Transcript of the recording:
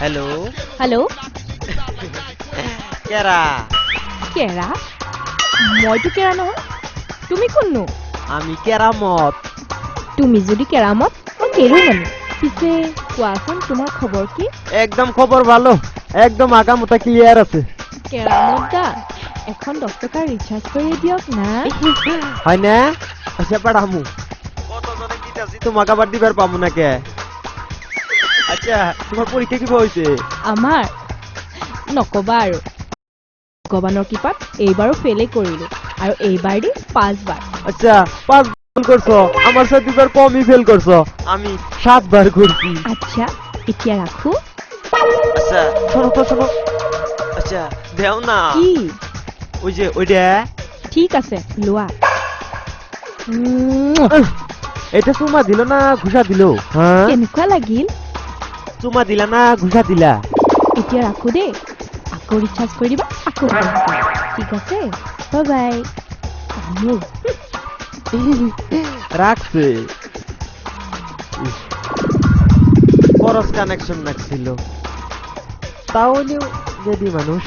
Hello. Hello'. কেরা? কেৰা? মইতো কেৰা নহয়, তুমি কোননো? আমি কেরামত। তুমি যদি কেৰামত, মই কেৰু মানে। পিছে কোৱাচোন তোমাৰ খবৰ কি? একদম খবর ভালো, একদম আগামোটা ক্লিয়ার আছে। কেৰামত দা, এখন 10 টকাৰ ৰিচাৰ্জ কৰি দিয়ক না। হয় না? আচ্ছা পাঠামু। কতজনে দিতাছি তোমাকে আবার দিবার পামু না কে? আচ্ছা তোমার পরীক্ষা কি হয়েছে? আমাৰ নকবা আৰু ভগৱানৰ কৃপাত এইবাৰো ফেইলেই কৰিলো আৰু এইবাৰ দি 5 বাৰ। আচ্ছা 5 ফেল করছো, আমার সাথে দুবার কমই ফেল করছো। আমি 7 বার করছি। আচ্ছা এতিয়া ৰাখো। আচ্ছা শোনো তো শোনো। আচ্ছা দেও না। কি? ওই যে ওইটা। ঠিক আছে লোৱা। এটা চুমা দিল না ঘুষা দিল? হ্যাঁ কেনেকুৱা লাগিল? চুমা দিলা না ঘুষা দিলা? এতিয়া ৰাখো দেই, আকৌ ৰিচাৰ্জ কৰি দিবা, আকৌ ফোন কৰিবা। ঠিক আছে, বাই বাই। কামোৰ। রাখছে। করস কানেকশন রাখছিল, তাহলেও যদি মানুষ